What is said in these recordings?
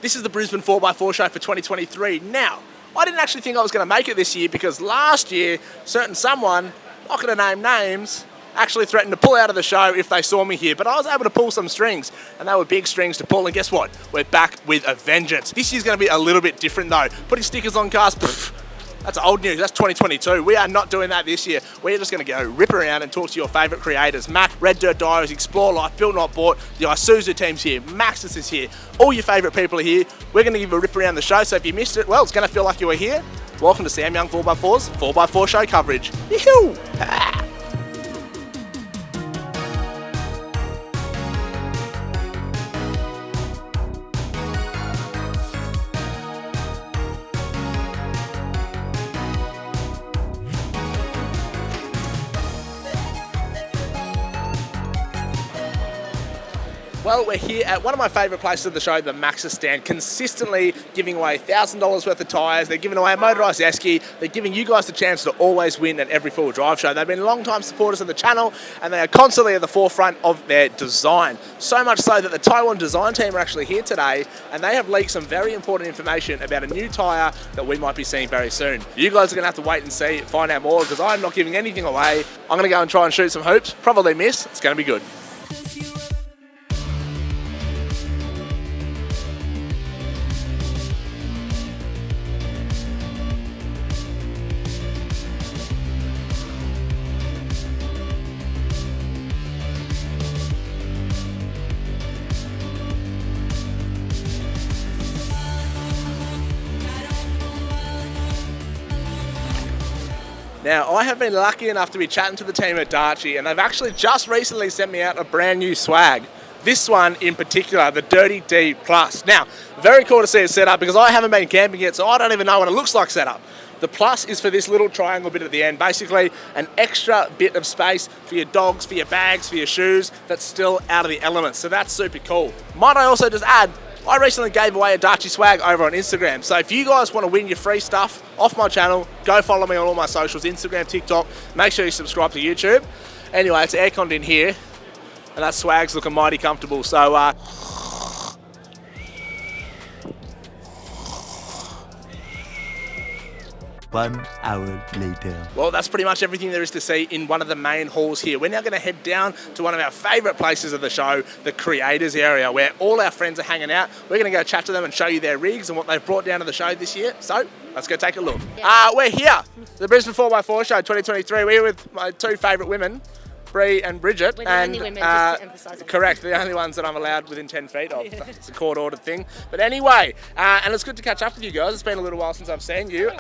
This is the Brisbane 4x4 show for 2023. Now, I didn't actually think I was going to make it this year because last year, certain someone, not going to name names, actually threatened to pull out of the show if they saw me here. But I was able to pull some strings, and they were big strings to pull. And guess what? We're back with a vengeance. This year's going to be a little bit different though. Putting stickers on cars, that's old news. That's 2022. We are not doing that this year. We're just going to go rip around and talk to your favourite creators. Mac, Red Dirt Diaries, Explore Life, Built Not Bought, the Isuzu team's here, Maxxis is here. All your favourite people are here. We're going to give you a rip around the show. So if you missed it, well, it's going to feel like you were here. Welcome to Sam Young 4x4's 4x4 show coverage. Yoo-hoo! Well, we're here at one of my favourite places of the show, the Maxxis stand, consistently giving away $1,000 worth of tyres. They're giving away a motorised esky. They're giving you guys the chance to always win at every four-wheel drive show. They've been long-time supporters of the channel, and they are constantly at the forefront of their design. So much so that the Taiwan design team are actually here today, and they have leaked some very important information about a new tyre that we might be seeing very soon. You guys are going to have to wait and see, find out more, because I'm not giving anything away. I'm going to go and try and shoot some hoops, probably miss. It's going to be good. Now, I have been lucky enough to be chatting to the team at Darche, and they've actually just recently sent me out a brand new swag. This one in particular, the Dirty D Plus. Now, very cool to see it set up because I haven't been camping yet, so I don't even know what it looks like set up. The Plus is for this little triangle bit at the end, basically an extra bit of space for your dogs, for your bags, for your shoes, that's still out of the elements, so that's super cool. Might I also just add, I recently gave away a Darche swag over on Instagram, so if you guys want to win your free stuff off my channel, go follow me on all my socials, Instagram, TikTok, make sure you subscribe to YouTube. Anyway, it's air-conned in here, and that swag's looking mighty comfortable, so 1 hour later. Well, that's pretty much everything there is to see in one of the main halls here. We're now going to head down to one of our favourite places of the show, the creators area, where all our friends are hanging out. We're going to go chat to them and show you their rigs and what they've brought down to the show this year. So let's go take a look. We're here, the Brisbane 4x4 show 2023. We're here with my two favourite women, Bree and Bridgette. We're the only women, just to emphasise. Correct, the only ones that I'm allowed within 10 feet of. Yeah. It's a court-ordered thing. But anyway, and it's good to catch up with you guys. It's been a little while since I've seen you.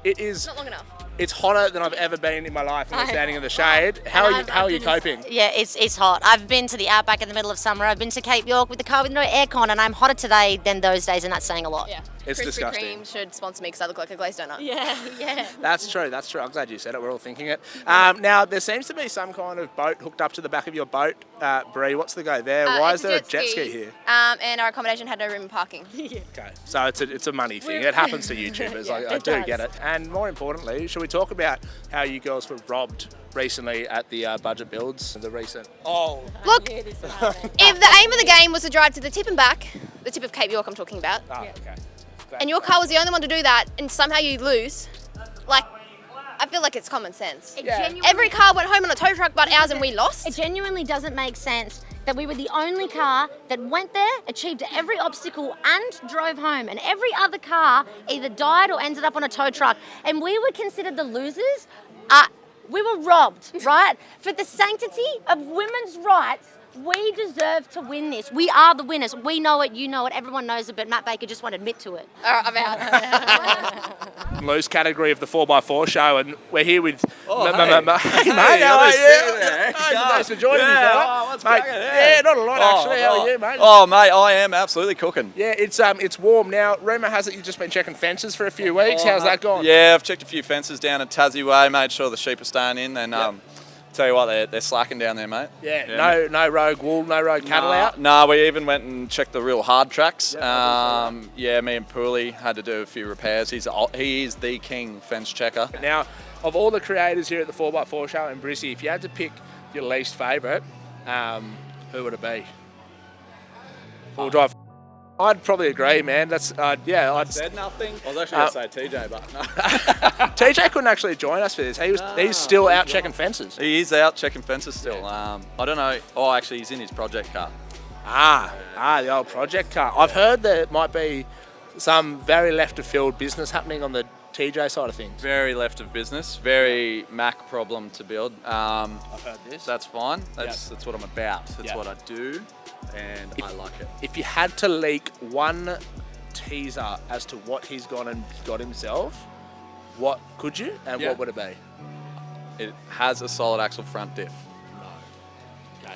It is... Not long enough. It's hotter than I've ever been in my life when I'm standing in the shade. How are you coping? Yeah, it's hot. I've been to the outback in the middle of summer. I've been to Cape York with the car with no aircon, and I'm hotter today than those days, and that's saying a lot. Yeah. It's Krispy disgusting. Kreme should sponsor me because I look like a glazed donut. Yeah. That's true. I'm glad you said it. We're all thinking it. Now, there seems to be some kind of boat hooked up to the back of your boat. Bree, what's the go there? Why is there a jet ski here? And our accommodation had no room in parking. Okay, so it's a money thing. It happens to YouTubers. I do get it. And more importantly, should we talk about how you girls were robbed recently at the budget builds? The recent... Look, if the aim of the game was to drive to the tip and back, the tip of Cape York I'm talking about, okay. and your car was the only one to do that, and somehow you lose, like, I feel like it's common sense. Every car went home on a tow truck but ours and we lost. It genuinely doesn't make sense that we were the only car that went there, achieved every obstacle and drove home, and every other car either died or ended up on a tow truck, and we were considered the losers. We were robbed, right? For the sanctity of women's rights, we deserve to win this. We are the winners. We know it, you know it, everyone knows it, but Matt Baker just won't admit to it. I'm out. Loose category of the 4x4 show, and we're here with... Hey, mate, how are you? Thanks for joining me, fella. What's mate, cracking? yeah, not a lot, actually. How are you, mate? Oh, mate, I am absolutely cooking. Yeah, it's warm now. Rumour has it you've just been checking fences for a few weeks. How's that gone? Yeah, I've checked a few fences down at Tassie Way, made sure the sheep are staying in, and tell you what, they're slacking down there, mate. Yeah. No rogue wool, no rogue cattle out? No, we even went and checked the real hard tracks. Yeah, me and Pooley had to do a few repairs. He is the king fence checker. Now, of all the creators here at the 4x4 show in Brisbane, if you had to pick your least favourite, who would it be? Full drive. I'd probably agree, man. That's I'd Said nothing. I was actually going to say TJ, but no. TJ couldn't actually join us for this. He's still out checking fences. He is out checking fences still. I don't know. Oh, actually, he's in his project car. The old project car. I've heard there might be some very left of field business happening on the TJ side of things. Very left of business. Very Mac problem to build. I've heard this. That's fine. That's what I'm about. That's what I do, and I like it. If you had to leak one teaser as to what he's gone and got himself, what could you and what would it be? It has a solid axle front diff. Okay,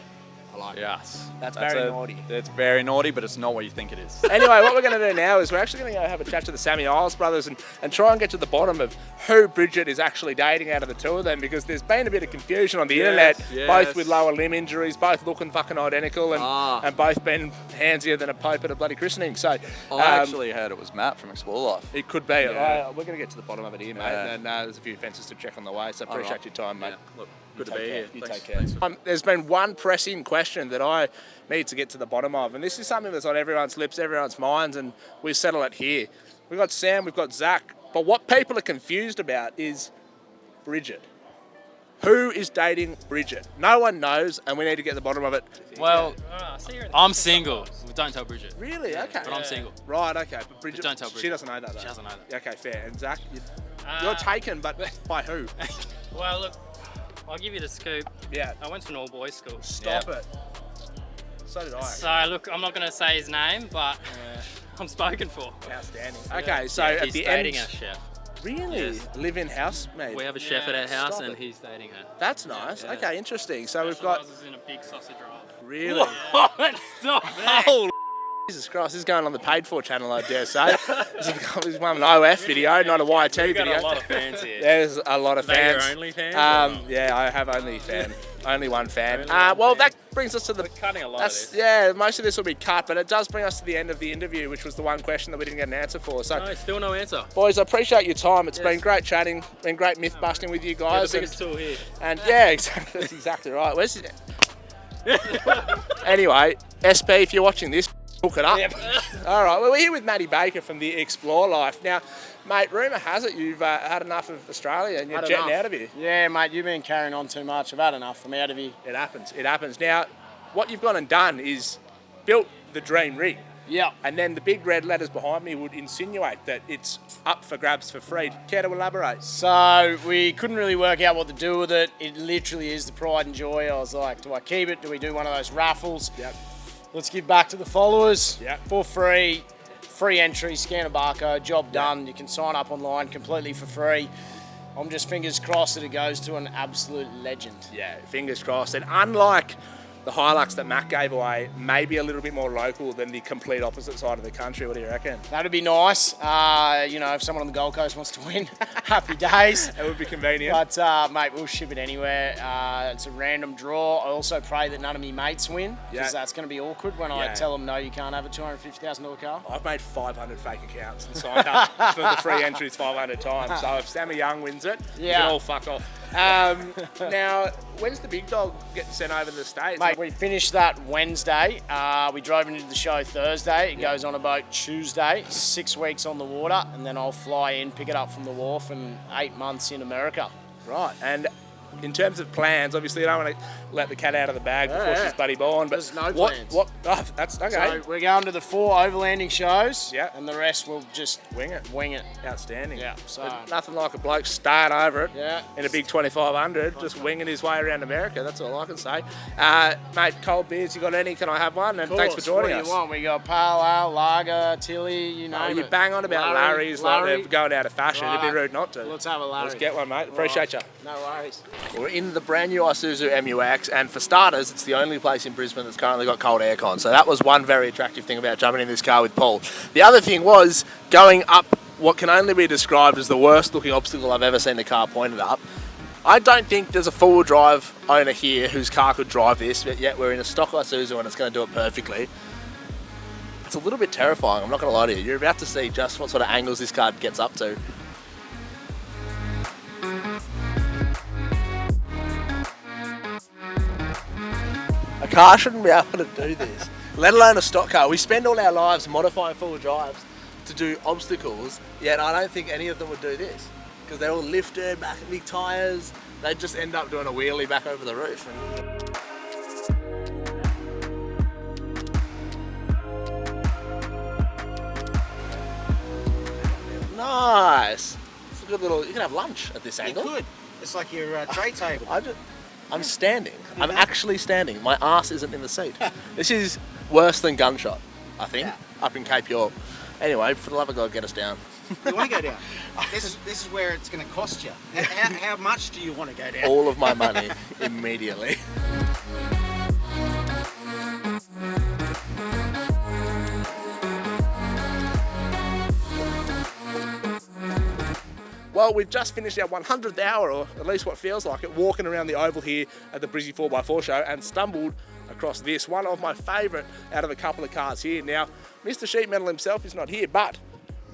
I like it. Yes. That's very naughty. It's very naughty, but it's not what you think it is. Anyway, what we're going to do now is we're actually going to go have a chat to the Sammy Isles brothers and try and get to the bottom of who Bridgette is actually dating out of the two of them, because there's been a bit of confusion on the internet, both with lower limb injuries, both looking fucking identical, and both been handsier than a pope at a bloody christening. So I actually heard it was Matt from Explore Life. it could be. We're going to get to the bottom of it here, mate, and there's a few fences to check on the way, so appreciate your time, mate. Look, good to be here. You take care. There's been one pressing question that I need to get to the bottom of, and this is something that's on everyone's lips, everyone's minds, and we settle it here. We've got Sam, we've got Zach, but what people are confused about is Bridgette. Who is dating Bridgette? No one knows, and we need to get to the bottom of it. Well, I'm single. Don't tell Bridgette. Really? Okay. But I'm single. Right, okay. But Bridgette, Don't tell Bridgette. She doesn't know that, though. She doesn't know that. Okay, fair. And Zach, you're taken, but by who? Well, look, I'll give you the scoop. Yeah. I went to an all-boys school. Stop it. So did I. So, look, I'm not going to say his name, but I'm spoken for. Outstanding. Okay, so Yeah, at he's the dating end... our chef. Really? Yes. Live-in house, mate? We have a chef at our house, Stop and it. he's dating her. That's nice. Yeah. Okay, interesting. So we've got... Specialises in a big sausage roll. Really? Stop that. Holy Jesus Christ, this is going on the paid-for channel, I dare say. This is an OF video, not a YT video. We've got a lot of fans here. There's a lot of Are they fans. your only fans? Yeah, I have only one fan. Well, that brings us to the... We're cutting a lot of this. Yeah, most of this will be cut, but it does bring us to the end of the interview, which was the one question that we didn't get an answer for. So, No, still no answer. boys, I appreciate your time. It's been great chatting, been great myth-busting with you We're guys. the biggest tool here. And yeah, exactly, that's exactly right. Where's it? Anyway, SP, if you're watching this, hook it up. All right, well, we're here with Matty Baker from the Explore Life. Now, mate, rumour has it you've had enough of Australia and you're jetting out of here. Yeah, mate, you've been carrying on too much. I've had enough. I'm out of here. It happens. Now, what you've gone and done is built the dream rig. Yeah. And then the big red letters behind me would insinuate that it's up for grabs for free. Care to elaborate? So we couldn't really work out what to do with it. It literally is the pride and joy. I was like, do I keep it? Do we do one of those raffles? Yep. Let's give back to the followers. Yep. For free. Free entry, scan a barcode, job done. You can sign up online completely for free. I'm just fingers crossed that it goes to an absolute legend. Yeah, fingers crossed. And unlike the Hilux that Matt gave away, maybe a little bit more local than the complete opposite side of the country. What do you reckon? That'd be nice. If someone on the Gold Coast wants to win, happy days. It would be convenient. But, mate, we'll ship it anywhere. It's a random draw. I also pray that none of me mates win, because that's going to be awkward when I tell them, no, you can't have a $250,000 car. I've made 500 fake accounts and signed up for the free entries 500 times. So if Sammy Young wins it, you can all fuck off. Now, when's the big dog getting sent over to the States? Mate, we finished that Wednesday. We drove into the show Thursday. It goes on a boat Tuesday, 6 weeks on the water, and then I'll fly in, pick it up from the wharf, and 8 months in America. Right, and in terms of plans, obviously you don't want to let the cat out of the bag before she's bloody born, but There's no plans. That's okay. So we're going to the 4 overlanding shows, and the rest will just Wing it. Outstanding. Yeah, so There's nothing like a bloke starting over it in a big 2500, just winging his way around America. That's all I can say. Mate, cold beers, you got any? Can I have one? And thanks for joining us. What do you want? We got pale ale, lager, Tilly, you know. You bang on about Larry's like they're going out of fashion. It'd be rude not to. Let's have a Larry. Let's get one, mate. Appreciate you. No worries. We're in the brand new Isuzu MUX, and for starters, it's the only place in Brisbane that's currently got cold aircon. So that was one very attractive thing about jumping in this car with Paul. The other thing was going up what can only be described as the worst looking obstacle I've ever seen the car pointed up. I don't think there's a four-wheel drive owner here whose car could drive this, but yet we're in a stock Isuzu and it's going to do it perfectly. It's a little bit terrifying, I'm not going to lie to you. You're about to see just what sort of angles this car gets up to. A car shouldn't be able to do this. let alone a stock car. We spend all our lives modifying four-wheel drives to do obstacles, yet I don't think any of them would do this because they're all lifted, back big tyres. They just end up doing a wheelie back over the roof. Nice. It's a good little. You can have lunch at this angle. You could. It's like your tray table. I'm standing. I'm actually standing. My ass isn't in the seat. This is worse than Gunshot, I think, up in Cape York. Anyway, for the love of God, get us down. You want to go down? This is where it's going to cost you. How much do you want to go down? All of my money immediately. Well, we've just finished our 100th hour, or at least what feels like it, walking around the oval here at the Brisbane 4x4 show and stumbled across this, one of my favourite out of a couple of cars here. Now, Mr. Sheet Metal himself is not here, but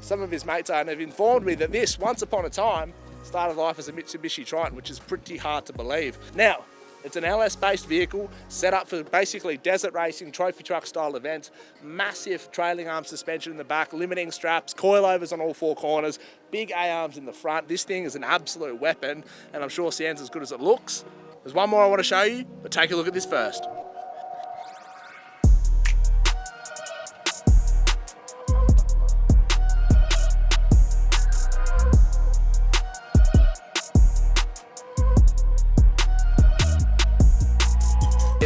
some of his mates have informed me that this, once upon a time, started life as a Mitsubishi Triton, which is pretty hard to believe. Now, it's an LS-based vehicle set up for basically desert racing, trophy truck style events, massive trailing arm suspension in the back, limiting straps, coilovers on all four corners, big A-arms in the front. This thing is an absolute weapon, and I'm sure sounds as good as it looks. There's one more I want to show you, but take a look at this first.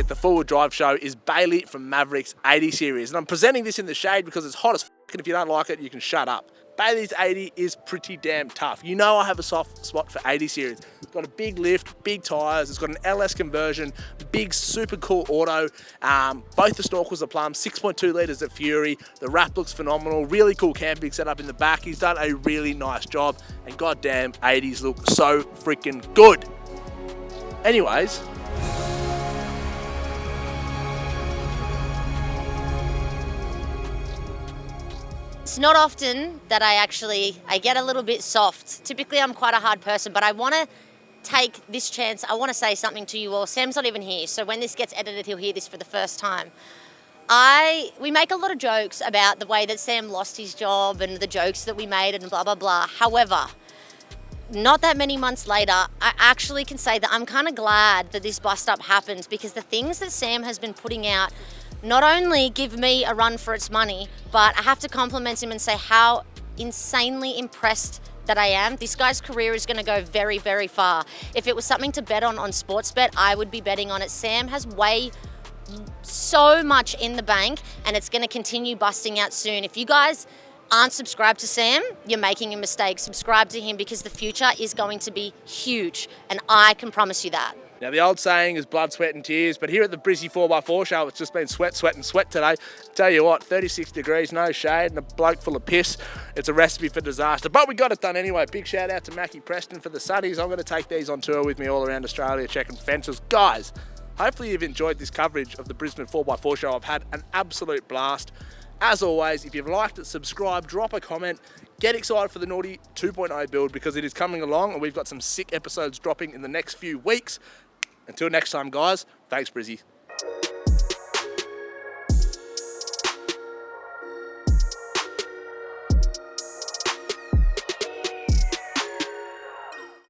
The four-wheel drive show is Bailey from Maverick's 80 series, and I'm presenting this in the shade because it's hot as f***, and if you don't like it, you can shut up. Bailey's 80 is pretty damn tough. You know I have a soft spot for 80 series. It's got a big lift, big tyres, it's got an LS conversion, big super cool auto. Both the snorkels are plumb, 6.2 litres of Fury. The wrap looks phenomenal, really cool camping setup in the back. He's done a really nice job, and goddamn 80s look so freaking good. Anyways, it's not often that I get a little bit soft. Typically, I'm quite a hard person, but I want to take this chance. I want to say something to you all. Sam's not even here, so when this gets edited, he'll hear this for the first time. We make a lot of jokes about the way that Sam lost his job and the jokes that we made and blah, blah, blah. However, not that many months later, I actually can say that I'm kind of glad that this bust-up happened, because the things that Sam has been putting out not only give me a run for its money, but I have to compliment him and say how insanely impressed that I am. This guy's career is going to go very, very far. If it was something to bet on sports bet, I would be betting on it. Sam has so much in the bank, and it's going to continue busting out soon. If you guys aren't subscribed to Sam, you're making a mistake. Subscribe to him, because the future is going to be huge, and I can promise you that. now, the old saying is blood, sweat and tears, but here at the Brisbane 4x4 show, it's just been sweat, sweat and sweat today. Tell you what, 36 degrees, no shade, and a bloke full of piss. It's a recipe for disaster, but we got it done anyway. Big shout out to Mackie Preston for the sunnies. I'm going to take these on tour with me all around Australia, checking fences. Guys, hopefully you've enjoyed this coverage of the Brisbane 4x4 show. I've had an absolute blast. As always, if you've liked it, subscribe, drop a comment. Get excited for the Naughty 2.0 build, because it is coming along, and we've got some sick episodes dropping in the next few weeks. Until next time, guys, thanks, Brizzy.